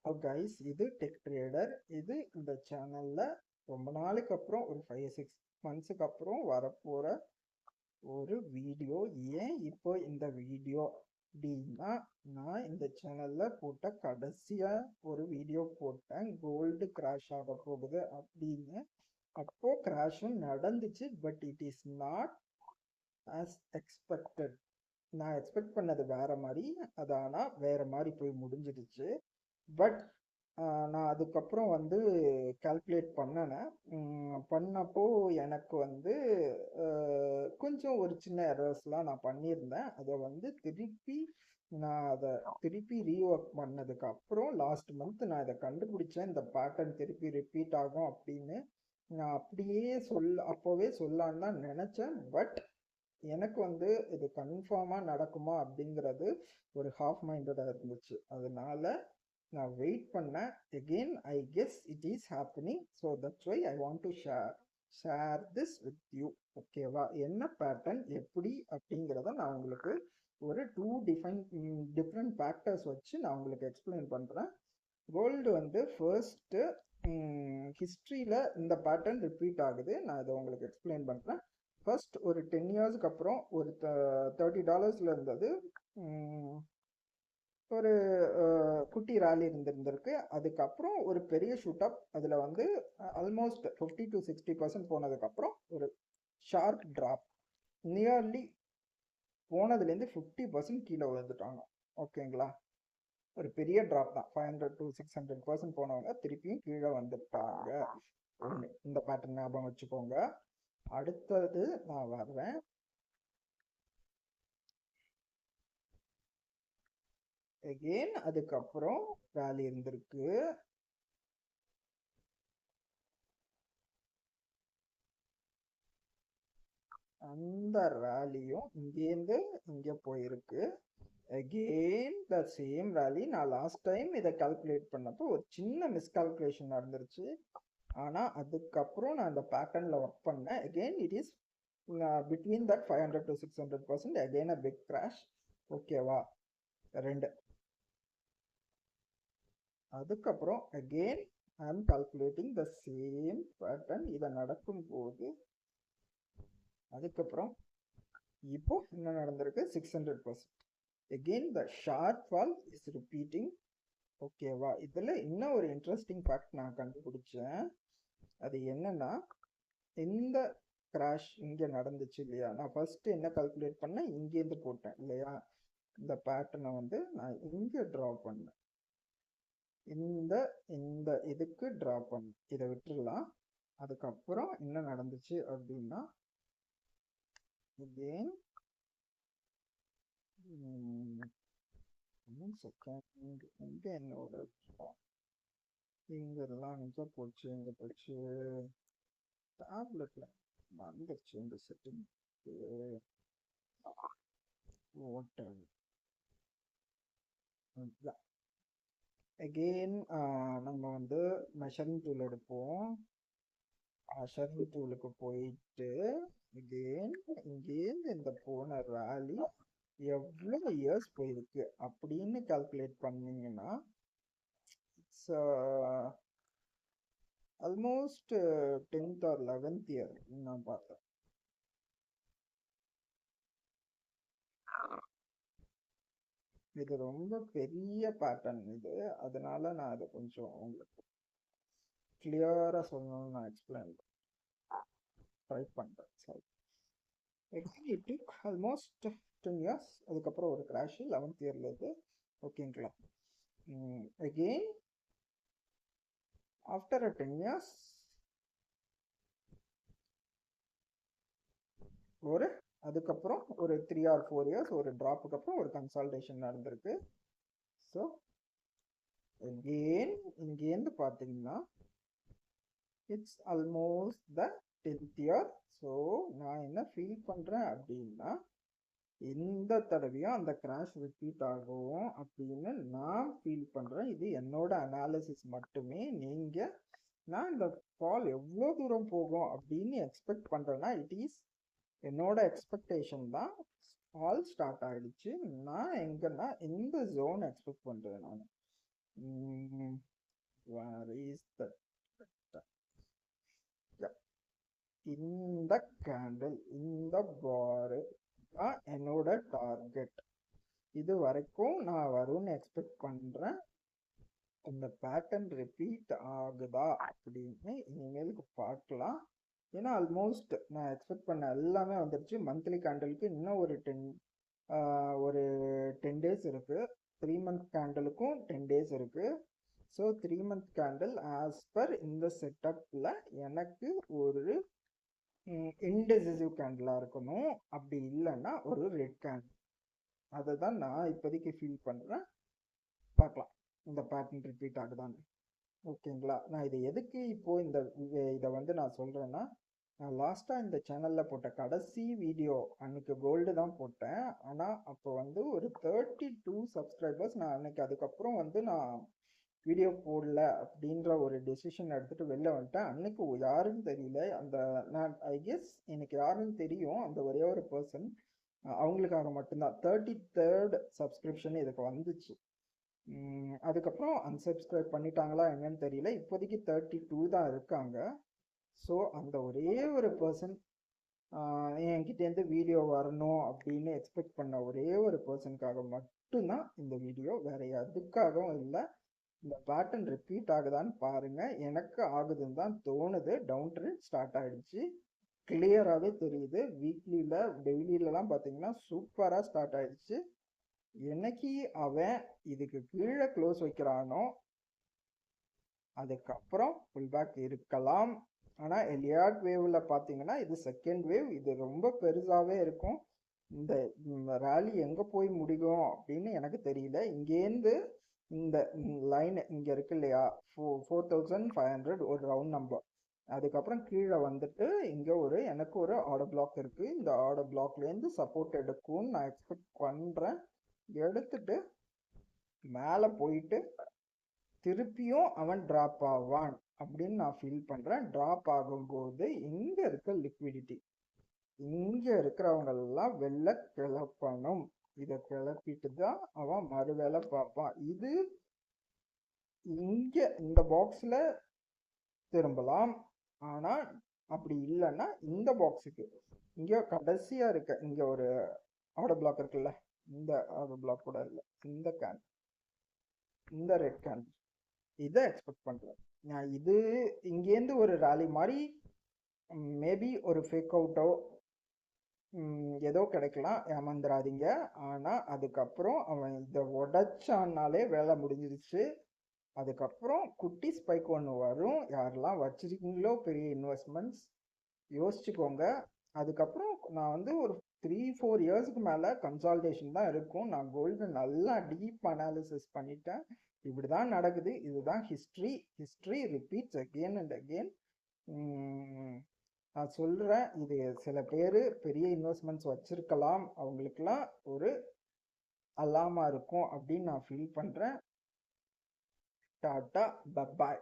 Guys, இது tech trader. இது இந்த சேனல்ல ரொம்ப நாளைக்கு அப்புறம் ஒரு 5-6 மந்த்ஸுக்கு அப்புறம் வரப்போற ஒரு வீடியோ. ஏன் இப்போ இந்த வீடியோ அப்படின்னா, நான் இந்த சேனல்ல போட்ட கடைசியா ஒரு வீடியோ போட்டேன், கோல்டு கிராஷ் ஆக போகுது அப்படின்னு. அப்போ கிராஷும் நடந்துச்சு, but it is not as expected. நான் எக்ஸ்பெக்ட் பண்ணது வேற மாதிரி, அது ஆனால் வேற மாதிரி போய் முடிஞ்சிடுச்சு. பட் நான் அதுக்கப்புறம் வந்து கால்குலேட் பண்ணினேன். பண்ணப்போ எனக்கு வந்து கொஞ்சம் ஒரு சின்ன எரர்ஸ்லாம் நான் பண்ணியிருந்தேன். அதை வந்து திருப்பி ரீஒர்க் பண்ணதுக்கு அப்புறம் லாஸ்ட் மந்த் நான் இதை கண்டுபிடிச்சேன், இந்த பேட்டர்ன் திருப்பி ரிப்பீட் ஆகும் அப்படின்னு. நான் அப்படியே அப்போவே சொல்லலான்னு தான் நினச்சேன். பட் எனக்கு வந்து இது கன்ஃபார்மாக நடக்குமா அப்படிங்கிறது ஒரு ஹாஃப் மைண்டடாக இருந்துச்சு. அதனால நான் வெயிட் பண்ணேன். Again I guess it is happening. So that's why I want to share this with you. ஓகேவா? என்ன பேட்டர்ன் எப்படி அப்படிங்கிறத நான் உங்களுக்கு ஒரு டிஃப்ரெண்ட் ஃபேக்டர்ஸ் வச்சு நான் உங்களுக்கு எக்ஸ்பிளைன் பண்ணுறேன். கோல்டு வந்து ஃபர்ஸ்ட்டு ஹிஸ்ட்ரியில் இந்த பேட்டர்ன் ரிப்பீட் ஆகுது. நான் இதை உங்களுக்கு எக்ஸ்பிளைன் பண்ணுறேன். ஃபர்ஸ்ட் ஒரு 10 இயர்ஸ்க்கு அப்புறம் ஒரு $30 இருந்தது. ஒரு குட்டி ராலி இருந்திருக்கு. அதுக்கப்புறம் ஒரு பெரிய ஷூட் அப். அதில் வந்து ஆல்மோஸ்ட் 50-60% போனதுக்கப்புறம் ஒரு ஷார்ப் ட்ராப். நியர்லி போனதுலேருந்து 50% கீழே விழுந்துட்டாங்க. ஓகேங்களா? ஒரு பெரிய ட்ராப் தான். 500-600% போனவங்க திருப்பியும் கீழே வந்துட்டாங்க. இந்த பேட்டர்ன் ஞாபகம் வச்சுக்கோங்க. அடுத்தது நான் வர்றேன். அகெயின் அதுக்கப்புறம் ராலி இருந்திருக்கு. அந்த ரேலியும் இங்கேருந்து இங்கே போயிருக்கு. Again the same rally. நான் லாஸ்ட் டைம் இதை கால்குலேட் பண்ணப்போ ஒரு சின்ன மிஸ்கால்குலேஷன் நடந்துருச்சு. ஆனால் அதுக்கப்புறம் நான் அந்த பேட்டர்னில் ஒர்க் பண்ணேன். Again it is between that 500-600%. Again a big crash. ஓகேவா? 2. அதுக்கப்புறம் அகெயின் ஐ ஆம் கால்குலேட்டிங் த சேம் பேட்டர்ன். இதை நடக்கும்போது அதுக்கப்புறம் இப்போ என்ன நடந்திருக்கு? 600%. Again the sharp fall is repeating. ஓகேவா? இதில் இன்னும் ஒரு இன்ட்ரெஸ்டிங் ஃபேக்ட் நான் கண்டுபிடிச்சேன். அது என்னன்னா, இந்த கிராஷ் இங்கே நடந்துச்சு இல்லையா? நான் ஃபர்ஸ்ட் என்ன கால்குலேட் பண்ணேன், இங்கேருந்து போட்டேன் இல்லையா? இந்த பேட்டர்னை வந்து நான் இங்கே ட்ரா பண்ணேன். இந்த இதுக்கு ட்ரா பண்ணேன். இதை விட்டுடலாம். அதுக்கப்புறம் என்ன நடந்துச்சு அப்படின்னா, அகெயின் செகண்ட் இங்கே என்னோட இங்கெல்லாம் எங்கே போச்சு? எங்கே போச்சு? டேப்லெட்ல வந்துருச்சு இந்த செட்டிங். அகெயின் நம்ம வந்து மெஷரிங் டூல் எடுப்போம். மெஷரிங் டூலுக்கு போயிட்டு அகெயின் இங்கேருந்து இந்த போன ரேலி எவ்வளோ இயர்ஸ் போயிருக்கு அப்படின்னு கால்குலேட் பண்ணீங்கன்னா, it's almost 10th or 11th year நான் பார்த்தேன். இது ரொம்ப பெரிய பேட்டர்ன் இது. அதனால நான் அதை கொஞ்சம் உங்களுக்கு கிளியராக சொல்லணும்னு நான் எக்ஸ்பிளைன் ட்ரை பண்ணுறேன். சரி, இட் டுக் ஆல்மோஸ்ட் 10 இயர்ஸ். அதுக்கப்புறம் ஒரு கிராஷ் 11th இயரில் இது. ஓகேங்களா? அகெயின் ஆஃப்டர் 10 இயர்ஸ் அதுக்கப்புறம் ஒரு 3 or 4 இயர்ஸ் ஒரு ட்ராப்புக்கு அப்புறம் ஒரு கன்சால்டேஷன் நடந்திருக்கு. ஸோ அகெயின் இங்கேருந்து பார்த்தீங்கன்னா it's almost the 10th year. So நான் என்ன ஃபீல் பண்ணுறேன் அப்படின்னா, இந்த தடவையும் அந்த கிராஷ் ரிப்பீட் ஆகும் அப்படின்னு நான் ஃபீல் பண்ணுறேன். இது என்னோட அனாலிசிஸ் மட்டுமே. நான் இந்த ஃபால் எவ்வளோ தூரம் போகும் அப்படின்னு எக்ஸ்பெக்ட் பண்ணுறேன்னா, இட் இஸ் என்னோட எக்ஸ்பெக்டேஷன் தான். ஃபால் ஸ்டார்ட் ஆகிடுச்சு. நான் எங்கன்னா இந்த ஜோன் எக்ஸ்பெக்ட் பண்ணுறேன். நான் வேர் இஸ் த இந்த கேண்டில் இந்த பாரு தான் என்னோட டார்கெட். இது வரைக்கும் நான் வரும்னு எக்ஸ்பெக்ட் பண்றேன். இந்த பேட்டர்ன் ரிப்பீட் ஆகுதா அப்படின்னு இனிமேலுக்கு பார்க்கலாம். ஏன்னா ஆல்மோஸ்ட் நான் எக்ஸ்பெக்ட் பண்ண எல்லாமே வந்துருச்சு. மந்த்லி கேண்டலுக்கு இன்னும் ஒரு 10 டேஸ் இருக்கு. 3 மந்த் கேண்டலுக்கும் 10 டேஸ் இருக்கு. So 3 month candle as per இந்த செட்டப்ல எனக்கு ஒரு இன்டெசிசிவ் கேண்டிலாக இருக்கணும். அப்படி இல்லைன்னா ஒரு ரெட் கேண்டில். அதை தான் நான் இப்போதைக்கு ஃபீல் பண்ணுறேன். பார்க்கலாம் இந்த பேட்டர்ன் ரிப்பீட் ஆகுதான்னு. ஓகேங்களா? நான் இதை எதுக்கு இப்போ இதை வந்து நான் சொல்கிறேன்னா, நான் லாஸ்ட்டாக இந்த சேனலில் போட்ட கடைசி வீடியோ அன்னைக்கு கோல்டு தான் போட்டேன். ஆனால் அப்போ வந்து ஒரு 32 சப்ஸ்கிரைபர்ஸ். நான் அன்னைக்கு அதுக்கப்புறம் வந்து நான் வீடியோ போடல அப்படின்ற ஒரு டெசிஷன் எடுத்துகிட்டு வெளில வந்துட்டேன். அன்னைக்கு யாருன்னு தெரியல. நான் ஐ கெஸ் எனக்கு யாருன்னு தெரியும். அந்த ஒரே ஒரு பர்சன், அவங்களுக்காக மட்டும்தான் 33rd சப்ஸ்கிரிப்ஷன் இதுக்கு வந்துச்சு. அதுக்கப்புறம் அன்சப்ஸ்கிரைப் பண்ணிட்டாங்களா என்னன்னு தெரியல. இப்போதைக்கு 32 தான் இருக்காங்க. ஸோ அந்த ஒரே ஒரு பர்சன் என்கிட்டேருந்து வீடியோ வரணும் அப்படின்னு எக்ஸ்பெக்ட் பண்ண ஒரே ஒரு பர்சனுக்காக மட்டும்தான் இந்த வீடியோ. வேற எதுக்காகவும் இல்லை. இந்த பேட்டர்ன் ரிப்பீட் ஆகுதான்னு பாருங்க. எனக்கு ஆகுதுன்னு தான் தோணுது. டவுன் ட்ரெண்ட் ஸ்டார்ட் ஆயிடுச்சு, கிளியராகவே தெரியுது. வீக்லியில் டெய்லியிலலாம் பார்த்தீங்கன்னா சூப்பராக ஸ்டார்ட் ஆயிடுச்சு. என்னைக்கு அவன் இதுக்கு கீழே க்ளோஸ் வைக்கிறானோ அதுக்கப்புறம் புல் பேக் இருக்கலாம். ஆனால் எலியாட் வேவ்ல பார்த்தீங்கன்னா இது செகண்ட் வேவ். இது ரொம்ப பெருசாகவே இருக்கும். இந்த ரேலி எங்கே போய் முடியும் அப்படின்னு எனக்கு தெரியல. இங்கேருந்து இந்த லைன் இங்கே இருக்கு இல்லையா, 4500 ஒரு ரவுண்ட் நம்பர். அதுக்கப்புறம் கீழே வந்துட்டு இங்கே எனக்கு ஒரு ஆர்டர் பிளாக் இருக்கு. இந்த ஆர்டர் பிளாக்லேருந்து சப்போர்ட் எடுக்கும்னு நான் எக்ஸ்பெக்ட் பண்ணுறேன். எடுத்துட்டு மேலே போயிட்டு திருப்பியும் அவன் ட்ராப் ஆவான் அப்படின்னு நான் ஃபீல் பண்ணுறேன். ட்ராப் ஆகும்போது இங்கே இருக்க லிக்விடிட்டி, இங்கே இருக்கிறவங்களெல்லாம் வெளில கிளப்பணும். இதை கிளப்பிட்டு தான் அவன் மறு வேலை பார்ப்பான். இது இங்கே இந்த பாக்ஸில் திரும்பலாம். ஆனால் அப்படி இல்லைன்னா இந்த பாக்ஸுக்கு இங்கே கடைசியாக இருக்க இங்கே ஒரு ஆர்டர் பிளாக் இருக்குல்ல, இந்த ஆர்டர் பிளாக் கூட இல்லை, இந்த ரெட் கேன், இதை எக்ஸ்பெக்ட் பண்ணுறேன் நான். இது இங்கேருந்து ஒரு ராலி மாதிரி மேபி ஒரு ஃபேக் அவுட்டோ ஏதோ கிடைக்கலாம், ஏமாந்துடாதீங்க. ஆனால் அதுக்கப்புறம் அவன் இதை உடைச்சானாலே வேலை முடிஞ்சிருச்சு. அதுக்கப்புறம் குட்டி ஸ்பைக் ஒன்று வரும். யாரெல்லாம் வச்சிருக்கீங்களோ பெரிய இன்வெஸ்ட்மெண்ட்ஸ் யோசிச்சுக்கோங்க. அதுக்கப்புறம் நான் வந்து ஒரு 3-4 இயர்ஸுக்கு மேலே கன்சால்டேஷன் தான் இருக்கும். நான் கோல்டு நல்லா டீப் அனாலிசிஸ் பண்ணிட்டேன். இப்படி தான் நடக்குது. இதுதான் history repeats again and again. நான் சொல்கிறேன், இது சில பேர் பெரிய இன்வெஸ்ட்மெண்ட்ஸ் வச்சுருக்கலாம், அவங்களுக்கெல்லாம் ஒரு அலாமா இருக்கும் அப்படின்னு நான் ஃபீல் பண்ணுறேன். Tata bye bye.